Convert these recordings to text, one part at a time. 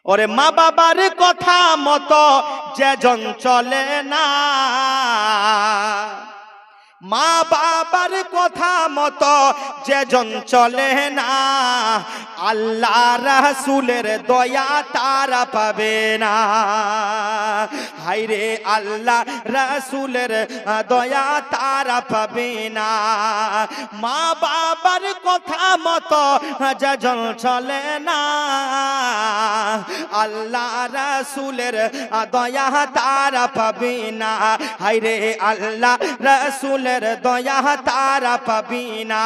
ওরে মা বাবার কথা মতো যেজন চলে না, মা বাবার কথা মতো যেজন চলে না, আল্লাহ রাসূলের দয়া তারা পাবে না। হায়রে আল্লাহ রাসূলের দয়া তারা পাবে না। মা বাবার কথা মতো যেজন চলে না, আল্লাহ রাসূলের দয়া তারা পাবে না। হায়রে আল্লাহ রাসূলের দয়া তারা পাবি না।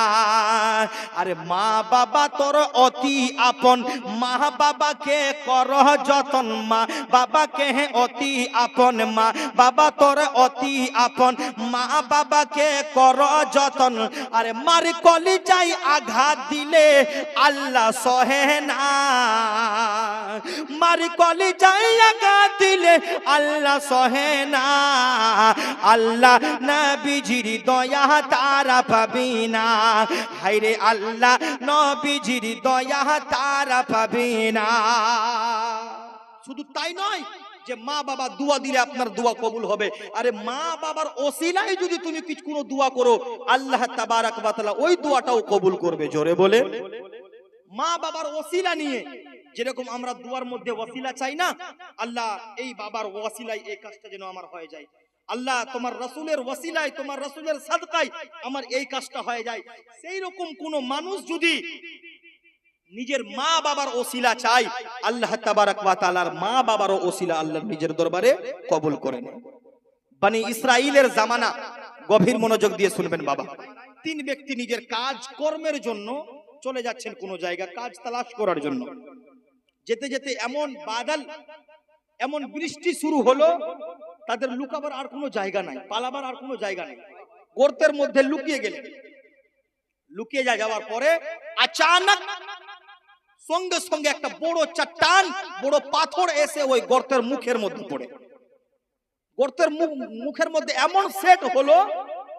আরে মা বাবা তোর অতি আপন, মা বাবাকে কর যতন, মা বাবাকে অতি আপন, মা বাবা তোর অতি আপন, মা বাবাকে কর যতন। আরে মার কলিজায় আঘাত দিলে আল্লাহ সহে না, মার কলিজায় আঘাত দিলে আল্লাহ সহে না। আল্লাহ নবীজির দয়া তারা পাবি না। হায়রে আল্লাহ নবীজির দয়া তারা পাবি না। শুধু তাই নয় যে মা বাবা দোয়া দিলে আপনার দোয়া কবুল হবে, আরে মা বাবার ওসিলায় যদি তুমি কিছু কোনো দোয়া করো আল্লাহ তাবারক ওয়া তাআলা ওই দোয়াটাও কবুল করবে। জোরে বলে মা বাবার ওসিলা নিয়ে যেরকম আমরা দুয়ার মধ্যে ওসিলা চাই না, আল্লাহ এই বাবার ওসিলায় এই কাজটা যেন আমার হয়ে যায়, আল্লাহ তোমার রাসূলের ওসিলায় তোমার রাসূলের সাদকায় আমার এই কাজটা হয়ে যায়। সেই রকম কোন মানুষ যদি নিজের মা বাবার ওসিলা চায়, আল্লাহ তাবারক ওয়া তাআলার মা বাবারও ওসিলা আল্লাহ নিজের দরবারে কবুল করেন। বনি ইসরাইলের জামানা, গভীর মনোযোগ দিয়ে শুনবেন বাবা। তিন ব্যক্তি নিজের কাজ কর্মের জন্য চলে যাচ্ছেন কোন জায়গা কাজ তালাশ করার জন্য। যেতে যেতে এমন বাদল, এমন বৃষ্টি শুরু হলো, তাদের লুকাবার আর কোনো জায়গা নাই, পালাবার আর কোনো জায়গা নেই। গর্তের মধ্যে লুকিয়ে গেলেন। লুকিয়ে যাওয়ার পরে আচানক সঙ্গে সঙ্গে একটা বড় চট্টান, বড় পাথর এসে ওই গর্তের মুখের মধ্যে পড়ে। গর্তের মুখের মধ্যে এমন সেট হলো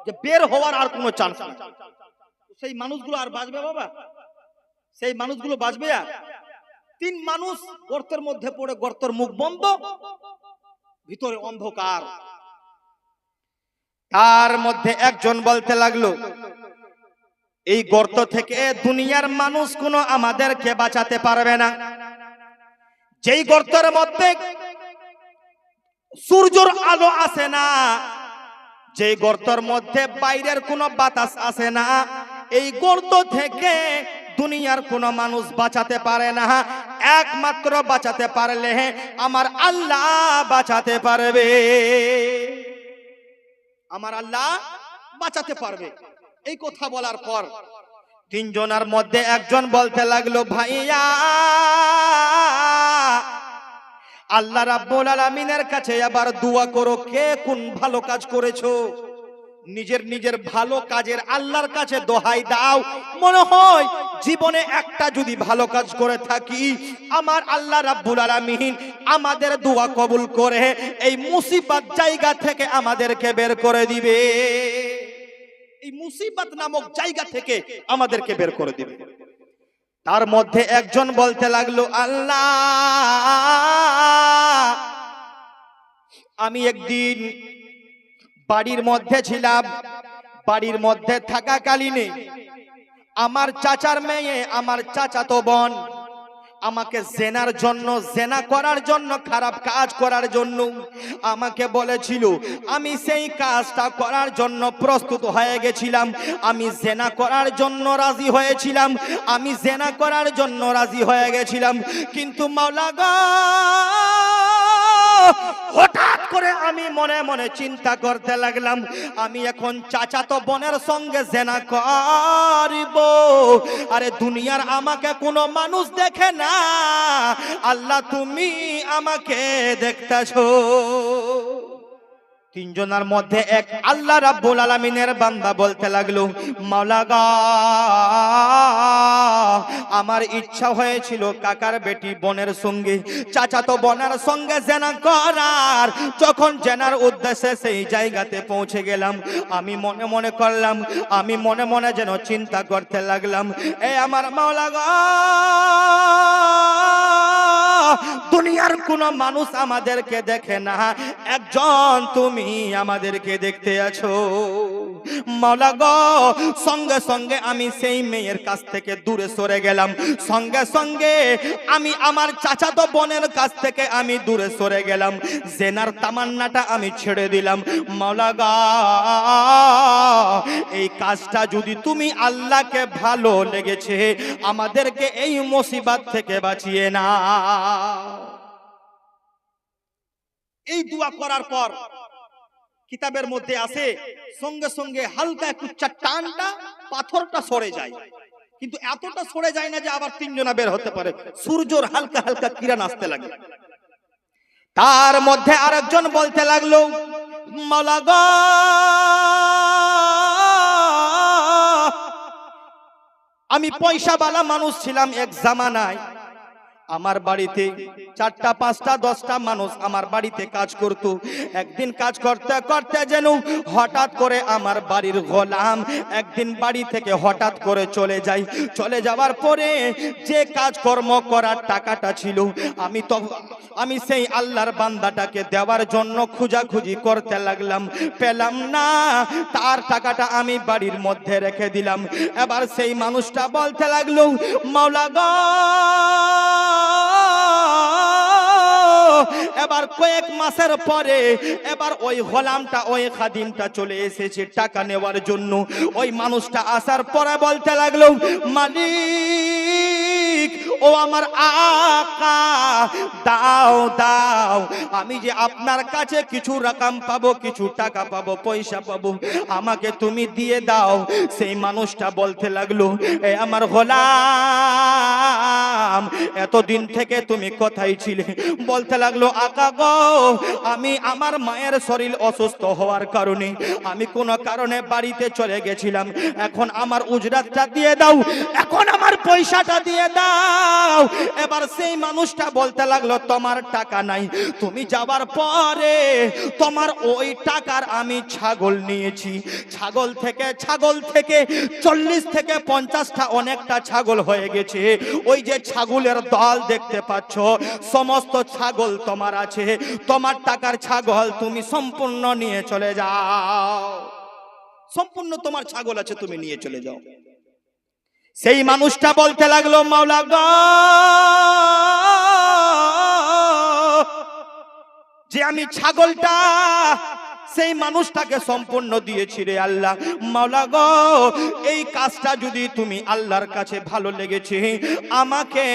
যে বের হওয়ার আর কোনো চান্স নেই। সেই মানুষগুলো আর বাঁচবে বাবা? সেই মানুষগুলো বাঁচবে? আর তিন মানুষ গর্তের মধ্যে পড়ে, গর্তের মুখ বন্ধ, ভিতরে অন্ধকার। তার মধ্যে একজন বলতে লাগলো, এই গর্ত থেকে দুনিয়ার মানুষ কোনো আমাদেরকে বাঁচাতে পারবে না। যেই গর্তের মধ্যে সূর্যের আলো আসে না, যেই গর্তের মধ্যে বাইরের কোনো বাতাস আসে না, এই গর্ত থেকে দুনিয়ার কোনো মানুষ বাঁচাতে পারে না। একমাত্র বাঁচাতে পারলে আমার আল্লাহ বাঁচাতে পারবে, আমার আল্লাহ বাঁচাতে পারবে। এই কথা বলার পর তিনজনের মধ্যে একজন বলতে লাগলো, ভাইয়া আল্লাহ রাব্বুল আলামিনের কাছে আবার দোয়া করো, কে কোন ভালো কাজ করেছো, নিজের নিজের ভালো কাজের আল্লাহর কাছে দোহাই দাও। মনে হয় জীবনে একটা যদি ভালো কাজ করে থাকি, আমার আল্লাহ রাব্বুল আলামিন আমাদের দোয়া কবুল করে এই মুসিবত জায়গা থেকে আমাদেরকে বের করে দিবে, এই মুসিবত নামক জায়গা থেকে আমাদেরকে বের করে দিবে। তার মধ্যে একজন বলতে লাগলো, আল্লাহ আমি একদিন বাড়ির মধ্যে ছিলাম, বাড়ির মধ্যে থাকাকালীনে আমার চাচার মেয়ে, আমার চাচাতো বোন আমাকে জেনার জন্য, জেনা করার জন্য, খারাপ কাজ করার জন্য আমাকে বলেছিল। আমি সেই কাজটা করার জন্য প্রস্তুত হয়ে গেছিলাম, আমি জেনা করার জন্য রাজি হয়েছিলাম, আমি জেনা করার জন্য রাজি হয়ে গেছিলাম। কিন্তু মাওলা গো, হঠাৎ করে আমি মনে মনে চিন্তা করতে লাগলাম, আমি এখন চাচাতো বোনের সঙ্গে জেনা করিব। আরে দুনিয়ার আমাকে কোনো মানুষ দেখে না, আল্লাহ তুমি আমাকে দেখতেছো। তিনজনের মধ্যে এক আল্লাহ রাব্বুল আলামিনের বান্দা বলতে লাগলো, মাওলা গো, আমার ইচ্ছা হয়েছিল কাকার বেটি বোনের সঙ্গে, চাচাতো বোনের সঙ্গে জেনা করার। যখন জেনার উদ্দেশ্যে সেই জায়গাতে পৌঁছে গেলাম, আমি মনে মনে করলাম, আমি মনে মনে যেন চিন্তা করতে লাগলাম, এ আমার মাওলা গো, দুনিয়ার কোনো মানুষ আমাদেরকে দেখে না, একজন তুমি আমাদেরকে দেখতে আছো। মাওলা গো, সঙ্গে সঙ্গে আমি সেই মেয়ের কাছ থেকে দূরে সরে গেলাম, সঙ্গে সঙ্গে আমি আমার চাচাতো বোনের কাছ থেকে আমি দূরে সরে গেলাম, জেনার তামান্নাটা আমি ছেড়ে দিলাম। মাওলা গো, এই কাজটা যদি তুমি আল্লাহকে ভালো লেগেছে, আমাদেরকে এই মুসিবত থেকে বাঁচিয়ে না। এই দোয়া করার পর কিতাবের মধ্যে আছে সঙ্গে সঙ্গে হালকা একটু চাট্টানটা পাথরটা সরে যায়, কিন্তু এতটা সরে যায় না যে আবার তিনজনা বের হতে পারে। সূর্যর হালকা হালকা কিরণ আসতে লাগে। তার মধ্যে আরেকজন বলতে লাগলো, মাওলা গো, আমি পয়সাওয়ালা মানুষ ছিলাম এক জামানায়। আমার বাড়িতে 4টা 5টা 10টা মানুষ আমার বাড়িতে কাজ করত। একদিন কাজ করতে করতে যেন হঠাৎ করে আমার বাড়ির গোলাম একদিন বাড়ি থেকে হঠাৎ করে চলে যায়। চলে যাওয়ার পরে যে কাজকর্ম করার টাকাটা ছিল, আমি সেই আল্লাহর বান্দাটাকে দেওয়ার জন্য খোঁজাখুঁজি করতে লাগলাম, পেলাম না। তার টাকাটা আমি বাড়ির মধ্যে রেখে দিলাম। এবার সেই মানুষটা বলতে লাগলো, মাওলা গো, এবার কয়েক মাসের পরে এবার ওই গোলামটা ওই খাদিমটা চলে এসেছে টাকা নেওয়ার জন্য। ওই মানুষটা আসার পরে বলতে লাগলো, মালিক, ও আমার আকা, দাও দাও, আমি যে আপনার কাছে কিছু রকম পাবো, কিছু টাকা পাবো, পয়সা পাবো, আমাকে তুমি দিয়ে দাও। সেই মানুষটা বলতে লাগলো, এ আমার গোলাম, এতদিন থেকে তুমি কোথায় ছিলে? বলতে লাগলো, আকা গো, আমি আমার মায়ের শরীর অসুস্থ হওয়ার কারণে আমি কোনো কারণে বাড়িতে চলে গেছিলাম। এখন আমার উজরাতটা দিয়ে দাও, এখন আমার পয়সাটা দিয়ে দাও। এবার সেই মানুষটা বলতে লাগলো, তোমার টাকা নাই, তুমি যাবার পরে তোমার ওই টাকার আমি ছাগল নিয়েছি। ছাগল থেকে 40 থেকে 50টা অনেকটা ছাগল হয়ে গেছে। ওই যে ছাগলের দল দেখতে পাচ্ছ, সমস্ত ছাগল তোমার আছে, তোমার টাকার ছাগল তুমি সম্পূর্ণ নিয়ে চলে যাও, সম্পূর্ণ তোমার ছাগল আছে, তুমি নিয়ে চলে যাও। সেই মানুষটা বলতে লাগলো, মাওলা গো, যে আমি ছাগলটা সেই মানুষটাকে সম্পূর্ণ দিয়েছি রে আল্লাহ, মাওলা গো, এই কাজটা যদি তুমি আল্লাহর কাছে ভালো লেগেছে, আমাকে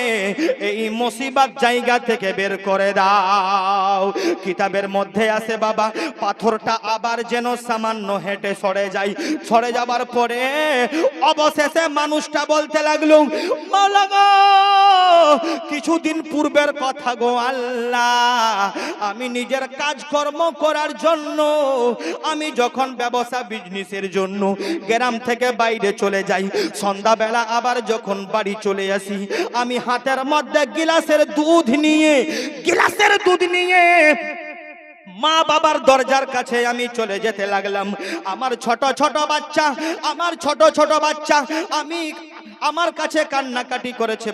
এই মুসিবত জায়গা থেকে বের করে দাও। কিতাবের মধ্যে আছে বাবা, পাথরটা আবার যেন সামান্য হেঁটে সরে যায়। সরে যাবার পরে অবশেষে মানুষটা বলতে লাগলো, মাওলা গো, কিছুদিন পূর্বের কথা গো আল্লাহ, আমি নিজের কাজকর্ম করার জন্য, আমি যখন ব্যবসা বিজনেসের জন্য গ্রাম থেকে বাইরে চলে যাই, সন্ধ্যাবেলা আবার যখন বাড়ি চলে আসি, আমি হাতের মধ্যে গিলাসের দুধ নিয়ে মা বাবার দরজার কাছে আমি চলে যেতে লাগলাম। আমার ছোট ছোট বাচ্চা আমি আমার কাছে কান্নাকাটি করেছে,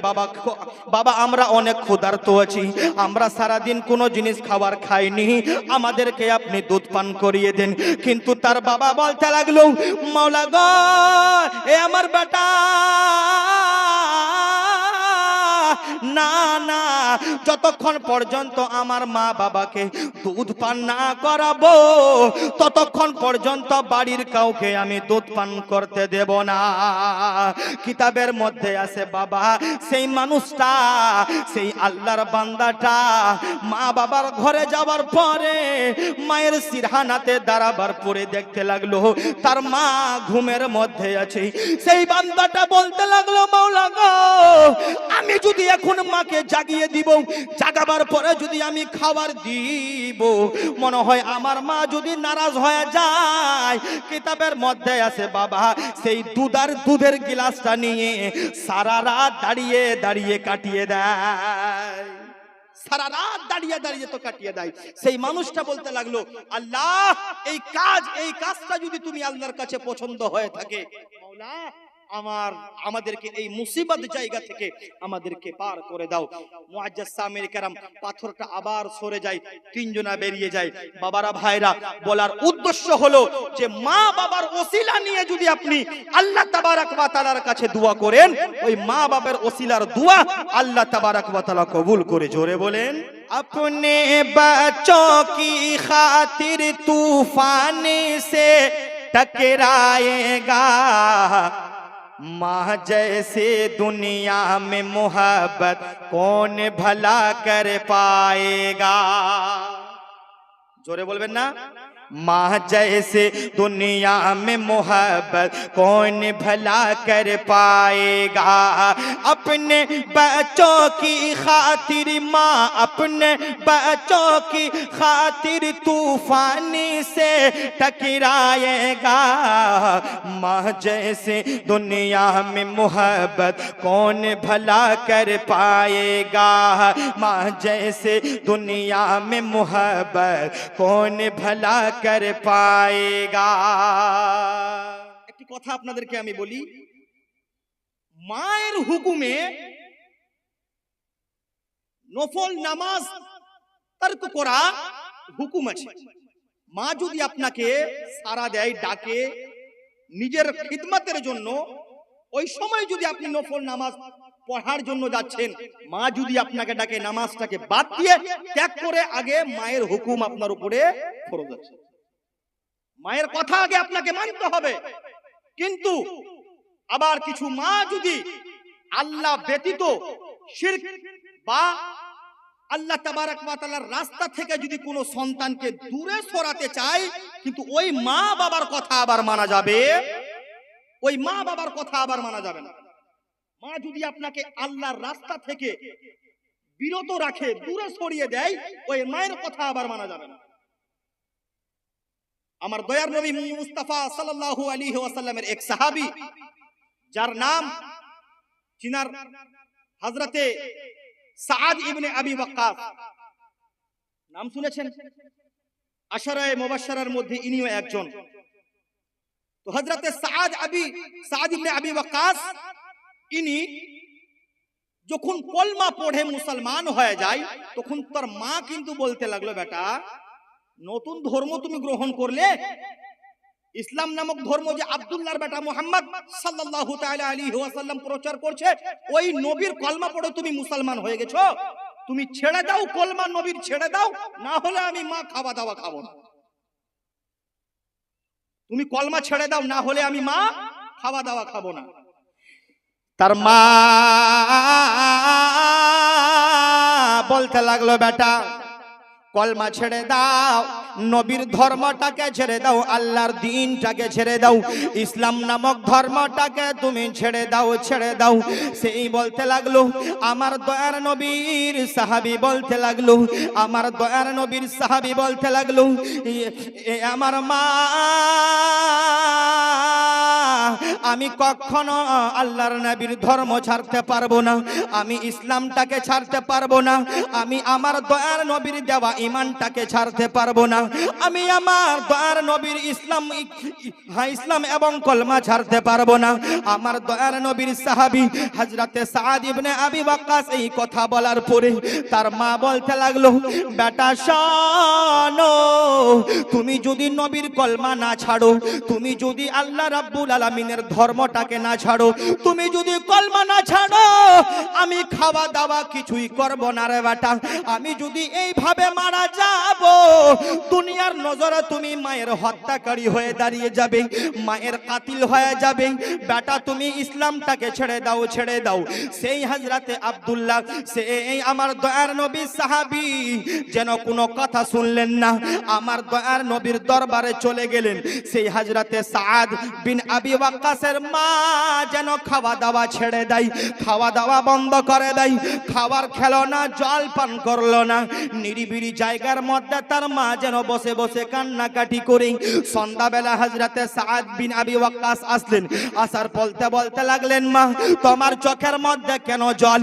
বাবা আমরা অনেক ক্ষুধার্ত আছি, আমরা সারাদিন কোনো জিনিস খাবার খাইনি, আমাদেরকে আপনি দুধ পান করিয়ে দেন। কিন্তু তার বাবা বলতে লাগলো, মাওলা গো, এ আমার বেটা, না না, যতক্ষণ পর্যন্ত আমার মা বাবাকে দুধ পান না করাবো, ততক্ষণ পর্যন্ত বাড়ির কাউকে আমি দুধ পান করতে দেব না। কিতাবের মধ্যে আছে বাবা, সেই মানুষটা, সেই আল্লাহর বান্দাটা মা বাবার ঘরে যাওয়ার পরে মায়ের সিরহানাতে দাঁড়াবার পরে দেখতে লাগলো তার মা ঘুমের মধ্যে আছে। সেই বান্দাটা বলতে লাগলো, মাওলা গো, আমি যদি এখন মাকে জাগিয়ে দিব, জাগাবার পরে যদি আমি খাবার দিব, মনে হয় আমার মা যদি নারাজ হয়ে যায়। কিতাবের মধ্যে আছে বাবা, সেই দুধের গিলাসটা নিয়ে সারা রাত দাঁড়িয়ে দাঁড়িয়ে কাটিয়ে দেয়, সারা রাত দাঁড়িয়ে দাঁড়িয়ে তো কাটিয়ে দেয়। সেই মানুষটা বলতে লাগলো, আল্লাহ, এই কাজটা যদি তুমি আল্লাহর কাছে পছন্দ হয়ে থাকে, মাওলা, আমাদেরকে এই মুসিবত জায়গা থেকে আমাদেরকে পার করে দাও। মুআজ্জাজ সামির কেরাম, পাথরটা আবার সরে যায়, তিনজনা বেরিয়ে যায়। বাবারা ভাইরা, বলার উদ্দেশ্য হলো যে মা বাবার ওসিলা নিয়ে যদি আপনি আল্লাহ তাবারক ওয়া তাআলার কাছে দোয়া করেন, ওই মা বাবার ওসিলার দোয়া আল্লাহ তাবারক ওয়া তাআলা কবুল করে। জোরে বলেন। अपने बच्चों की खातिर तूफान से टकराएगा, माँ जैसे दुनिया में मोहब्बत कौन भला कर पाएगा। जोरे बोलबेन ना। माँ जैसे दुनिया में मोहब्बत कौन भला कर पाएगा, अपने बच्चों की खातिर माँ अपने बच्चों की खातिर तूफान से टकराएगा, माँ जैसे दुनिया में मोहब्बत कौन भला कर पाएगा, माँ जैसे दुनिया में मोहब्बत कौन भला कर पाएगा। একটি কথা আপনাদেরকে আমি বলি, মায়ের হুকুমে নফল নামাজ তরক করা হুকুম আছে। মা যদি আপনাকে সাড়া দেয়, ডাকে নিজের খিদমতের জন্য, ওই সময় যদি আপনি নফল নামাজ পড়ার জন্য যাচ্ছেন, মা যদি আপনাকে ডাকে, নামাজটাকে বাদ দিয়ে ত্যাগ করে আগে মায়ের হুকুম আপনার উপরে ফরজ আছে। মায়ের কথা আগে আপনাকে মানতে হবে। কিন্তু আবার কিছু মা যদি আল্লাহ ব্যতীত শিরক বা আল্লাহ তাবারক ওয়া তাআলার রাস্তা থেকে যদি কোনো সন্তানকে দূরে সরাতে চায়, কিন্তু ওই মা বাবার কথা আবার মানা যাবে, ওই মা বাবার কথা আবার মানা যাবে না। মা যদি আপনাকে আল্লাহর রাস্তা থেকে বিরত রাখে, দূরে সরিয়ে দেয়, ওই মায়ের কথা আবার মানা যাবে না। আমার দয়ার নবী মুস্তাফা সাল্লাল্লাহু আলাইহি ওয়াসাল্লামের এক সাহাবী, যার নাম চিনার হযরতে সাআদ ইবনে আবি ওয়াক্কাস, নাম শুনেছেন? আশারায়ে মুবাশশারার মধ্যে ইনিও একজন। তো হযরতে সাআদ ইবনে আবি ওয়াক্কাস, ইনি যখন কলমা পড়ে মুসলমান হয়ে যায়, তখন তার মা কিন্তু বলতে লাগলো, বেটা নতুন ধর্ম তুমি গ্রহণ করলে, ইসলাম নামক ধর্ম যে আব্দুল্লাহর বেটা মুহাম্মদ সাল্লাল্লাহু তাআলা আলাইহি ওয়াসাল্লাম প্রচার করছে, ওই নবীর কলমা পড়ে তুমি মুসলমান হয়ে গেছো, তুমি ছেড়ে দাও কলমা, নবীর ছেড়ে দাও, না হলে আমি মা খাওয়া দাওয়া খাবো না। তুমি কলমা ছেড়ে দাও, না হলে আমি মা খাওয়া দাওয়া খাবো না। তার মা বলতে লাগলো, বেটা কলমা ছেড়ে দাও, নবীর ধর্মটাকে ছেড়ে দাও, আল্লাহর দ্বীনটাকে ছেড়ে দাও, ইসলাম নামক ধর্মটাকে তুমি ছেড়ে দাও, ছেড়ে দাও। সেই বলতে লাগলো, আমার দয়ার নবীর সাহাবী বলতে লাগলো, আমার দয়ার নবীর সাহাবী বলতে লাগলো, আমার মা, আমি কখনো আল্লাহর নবীর ধর্ম ছাড়তে পারবো না, আমি ইসলামটাকে ছাড়তে পারবো না, আমি আমার দয়ার নবীর দেওয়া ঈমানটাকে ছাড়তে পারবো না, আমি আমার দয়ার নবীর ইসলাম এবং কলমা ছাড়তে পারবো না। আমার দয়ার নবীর সাহাবী হযরতে সাআদ ইবনে আবি ওয়াক্কাস এই কথা বলার পরে তার মা বলতে লাগলো, বেটা শোনো, তুমি যদি নবীর কলমা না ছাড়ো, তুমি যদি আল্লাহ রাব্বুল আলামিনের ধর্মটাকে না ছাড়ো, তুমি যদি কলমা না ছাড়ো, আমি খাওয়া দাওয়া কিছুই করব না রে বেটা। আমি যদি এইভাবে মারা যাব, দুনিয়ার নজরে তুমি মায়ের হত্যাকারী হয়ে দাঁড়িয়ে যাবে, মায়ের কাতিল হয়ে যাবে। বেটা তুমি ইসলামটাকে ছেড়ে দাও, ছেড়ে দাও। সেই হযরতে আব্দুল্লাহ, সেই আমার দয়ার নবী সাহাবী যেন কোনো কথা শুনলেন না, আমার দয়ার নবীর দরবারে চলে গেলেন। সেই হযরতে সাআদ বিন আবি ওয়াক্কাসের মা যেন খাওয়া দাওয়া ছেড়ে দেয়, খাওয়া দাওয়া বন্ধ করে দেয়, খাবার খেলো না, জল পান করলো না, নিরিবিলি জায়গার মধ্যে তার মা যেন বসে বসে কান্নাকাটি করে। সন্ধ্যাবেলা হযরতে সাআদ বিন আবি ওয়াক্কাস আসলেন, আসার বলতে বলতে লাগলেন, মা তোমার চোখের মধ্যে কেন জল?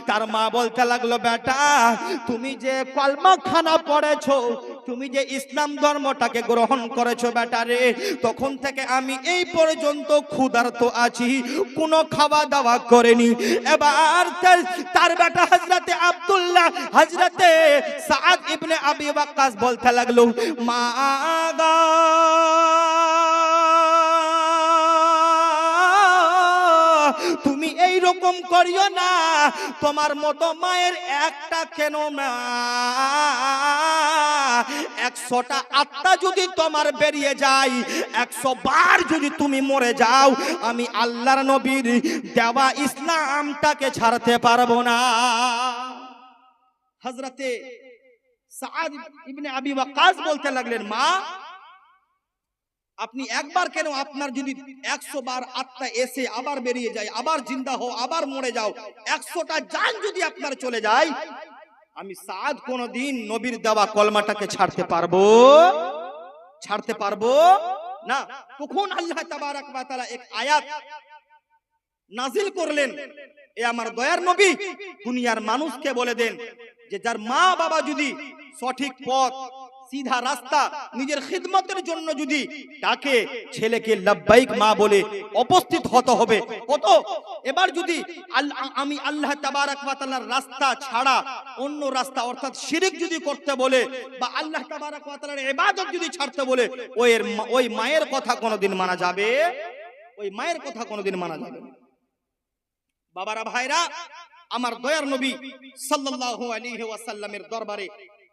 তার মা বলতে লাগলো, বেটা তুমি যে কলমা খানা পড়েছো, তুমি যে ইসলাম ধর্মটাকে গ্রহণ করেছো বেটারে, তখন থেকে আমি এই পর্যন্ত ক্ষুধার্ত আছি, কোনো খাওয়া দাওয়া করেনি। এবার তার বেটা হযরতে আব্দুল্লাহ, হযরতে সাদ ইবনে আবি ওয়াক্কাস বলতে লাগলো, মা গো তুমি এই রকম করিও না, তোমার মতো মায়ের একটা কেন না 100টা আত্মা যদি তোমার বেরিয়ে যায়, 100 বার যদি তুমি মরে যাও, আমি আল্লাহর নবীর দেওয়া ইসলামটাকে ছাড়তে পারবো না। হযরতে সাদ ইবনে আবি ওয়াক্কাস বলতে লাগলেন, মা আপনি একবার কেন, আপনার যদি 100 বার আত্মা এসে আবার বেরিয়ে যায়, আবার জিন্দা হও, আবার মরে যাও, 100টা জান যদি আপনার চলে যায়, আমি সাদ কোনদিন নবীর দেওয়া কলমাটাকে ছাড়তে পারবো না। তখন আল্লাহ তাবারক ওয়া তাআলা এক আয়াত নাজিল করলেন, এ আমার দয়ার নবী দুনিয়ার মানুষকে বলে দেন যে যার মা বাবা যদি সঠিক পথ সিধা রাস্তা নিজের খিদমতের জন্য যদি তাকে ছেলেকে লব্বাইক মা বলে উপস্থিত হতে হবে হতো। এবার যদি আমি আল্লাহ তাবারক ওয়া তাআলার রাস্তা ছাড়া অন্য রাস্তা অর্থাৎ শিরক যদি করতে বলে বা আল্লাহ তাবারক ওয়া তাআলার ইবাদত যদি ছাড়তে বলে, ওই মায়ের কথা কোনোদিন মানা যাবে? ওই মায়ের কথা কোনোদিন মানা যাবে না। বাবারা ভাইরা, আমার দয়ার নবী সাল্লাল্লাহু আলাইহি ওয়াসাল্লামের দরবারে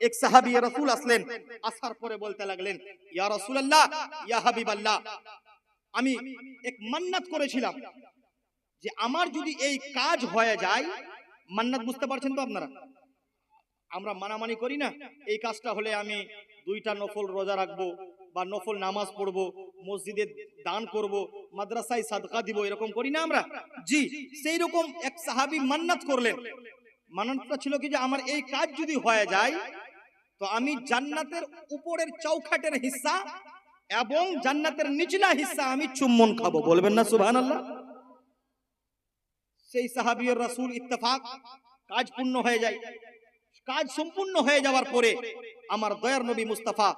এক সাহাবী রাসূল আসলেন। আসার পরে বলতে লাগলেন, ইয়া রাসূলুল্লাহ, ইয়া হাবিবাল্লাহ, আমি এক মান্নাত করেছিলাম যে আমার যদি এই কাজ হয়ে যায়, মান্নাত বুঝতে পারছেন তো আপনারা? আমরা মানামানি করি না, এই কাজটা হলে আমি 2টা নফল রোজা রাখবো বা নফল নামাজ পড়বো, মসজিদে দান করব, মাদ্রাসায় সাদকা দিব, এরকম করি না আমরা? জি, সেই রকম এক সাহাবী মান্নাত করলেন। মান্নাতটা ছিল কি যে আমার এই কাজ যদি হয়ে যায় তো আমি জান্নাতের উপরের চৌখাটের হিস্সা এবং জান্নাতের নিচলা হিস্সা আমি চুম্বন খাবো। বলবেন না সুবহানাল্লাহ? সেই সাহাবীর রাসূল ইত্তেফাক, কাজ পূর্ণ হয়ে যায়। কাজ সম্পূর্ণ হয়ে যাওয়ার পরে আমার দয়ার নবী মুস্তাফা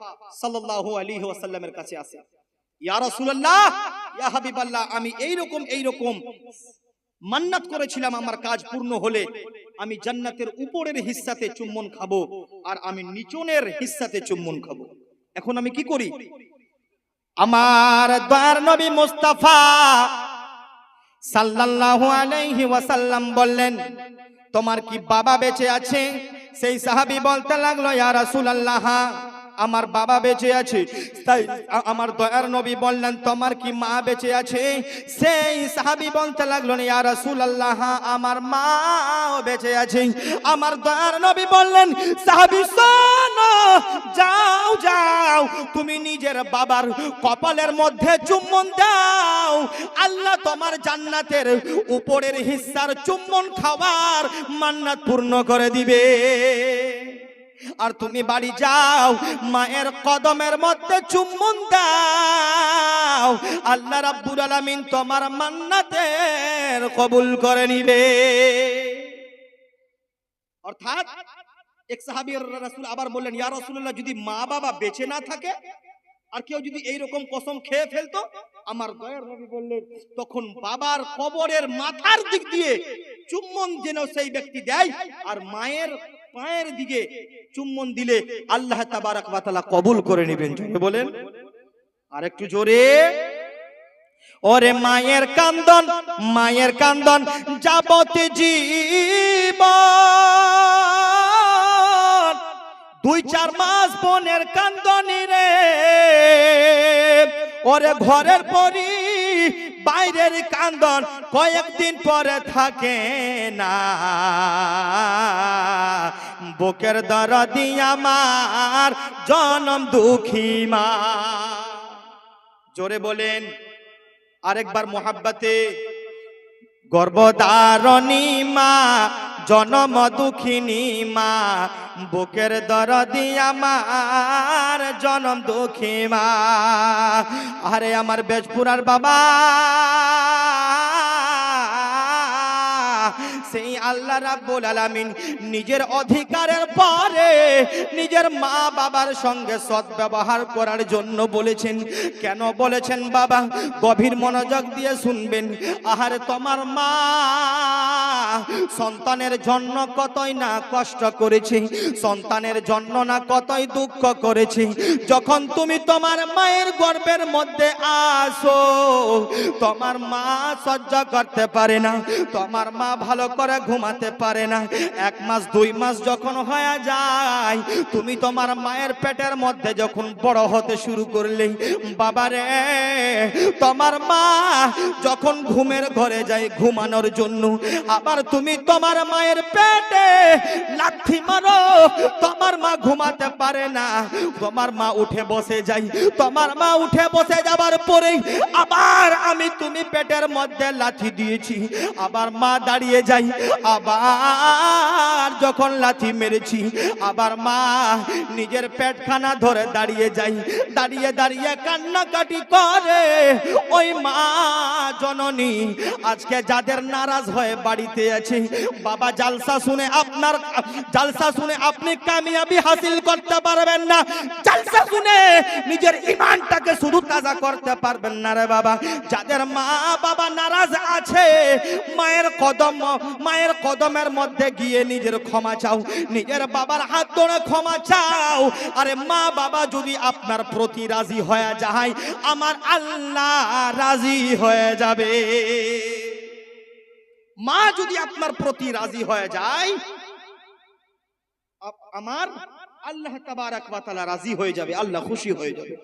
সাল্লাল্লাহু আলাইহি ওয়াসাল্লামের কাছে আসে, ইয়া রাসূলুল্লাহ, ইয়া হাবিবাল্লাহ, আমি এইরকম মান্নাত করেছিলাম, আমার কাজ পূর্ণ হলে আমি জান্নাতের উপরের হিস্সাতে চুম্বন খাবো আর আমি নিচনের হিস্সাতে চুম্বন খাবো। এখন আমি কি করি? আমার দয়ার নবী মুস্তাফা সাল্লাল্লাহু আলাইহি ওয়াসাল্লাম বললেন, তোমার কি বাবা বেঁচে আছে? সেই সাহাবী বলতে লাগলো, ইয়া রাসূলুল্লাহ, আমার বাবা বেঁচে আছে। তাই আমার দয়ার নবী বললেন, তোমার কি মা বেঁচে আছে? সেই সাহাবী বলতে লাগলো, ইয়া রাসূলুল্লাহ, আমার মাও বেঁচে আছে। আমার দয়ার নবী বললেন, সাহাবী শোনো, যাও তুমি নিজের বাবার কপালের মধ্যে চুম্বন দাও, আল্লাহ তোমার জান্নাতের উপরের হিস্সার চুম্বন খাওয়ার মান্নাত পূর্ণ করে দিবে। আর তুমি বাড়ি যাও, মায়ের কদমের মধ্যে চুম্বন দাও, আল্লাহ রাব্বুল আলামিন তোমার মান্নাতের কবুল করে নিবে। অর্থাৎ এক সাহাবী রাসূল আবার বললেন, ইয়া রাসূলুল্লাহ, যদি মা বাবা বেঁচে না থাকে আর কেউ যদি এইরকম কসম খেয়ে ফেলতো, আমার দয়ার নবী বললেন, তখন বাবার কবরের মাথার দিক দিয়ে চুম্বন যেন সেই ব্যক্তি দেয়, আর মায়ের পায়ের দিকে চুম্বন দিলে আল্লাহ তাবারক ওয়া তাআলা কবুল করে নেবেন। জোরে বলেন, আর একটু জোরে। ওরে মায়ের কান্দন যাবতে জীবন, 2-4 মাস বোনের কান্দনি রে, ওরে ঘরের পরি বাইরের কান্দন কয়েকদিন পরে থাকে না, বুকের দরদি আমার জনম দুঃখী মা। জোরে বলেন আরেকবার মোহাব্বতে, গর্ভধারণী মা, জনম দুঃখিনী মা, বুকের দরদি আমার জনম দুঃখী মা। আরে আমার বেজপুরার বাবা, সেই আল্লাহ রাব্বুল আলামিন নিজের অধিকারের পরে নিজের মা বাবার সঙ্গে সদ্ব্যবহার করার জন্য বলেছেন। কেন বলেছেন বাবা? গভীর মনোযোগ দিয়ে শুনবেন। আহারে তোমার মা সন্তানের জন্য কতই না কষ্ট করেছে, সন্তানের জন্য না কতই দুঃখ করেছে। যখন তুমি তোমার মায়ের গর্ভের মধ্যে আসো, তোমার মা সহ্য করতে পারে না, তোমার মা ভালো করে ঘুমাতে পারে না। 1 মাস 2 মাস যখন হয়ে যায়, তুমি তোমার মায়ের পেটের মধ্যে যখন বড় হতে শুরু করলে, বাবারে তোমার মা যখন ঘুমের ঘরে যায় ঘুমানোর জন্য, আবার তুমি তোমার মায়ের পেটে লাথি মারো, তোমার মা ঘুমাতে পারে না, তোমার মা উঠে বসে যায়। তোমার মা উঠে বসে যাবার পরে আবার আমি তুমি পেটের মধ্যে লাথি দিয়েছি, আবার মা দাঁড়িয়ে যায়, আবার যখন লাথি মেরেছি আবার মা নিজের পেটখানা ধরে দাঁড়িয়ে যায়, দাঁড়িয়ে দাঁড়িয়ে কান্নাকাটি করে। ওই মা জননী আজকে যাদের নারাজ হয়ে বাড়িতে আছে, বাবা জালসা শুনে আপনার জালসা শুনে আপনি কামিয়াবি হাসিল করতে পারবেন না, জালসা শুনে নিজের ঈমানটাকে শুধু তাজা করতে পারবেন না রে বাবা। যাদের মা বাবা নারাজ আছে, মায়ের কদমের মধ্যে গিয়ে নিজের ক্ষমা চাও, নিজের বাবার হাত ধরে ক্ষমা চাও। আরে মা বাবা যদি আপনার প্রতি রাজি হয়ে যায়, আমার আল্লাহ রাজি হয়ে যাবে। মা যদি আপনার প্রতি রাজি হয়ে যায়, আমার আল্লাহ তাবারাক ওয়া তাআলা রাজি হয়ে যাবে, আল্লাহ খুশি হয়ে যাবে।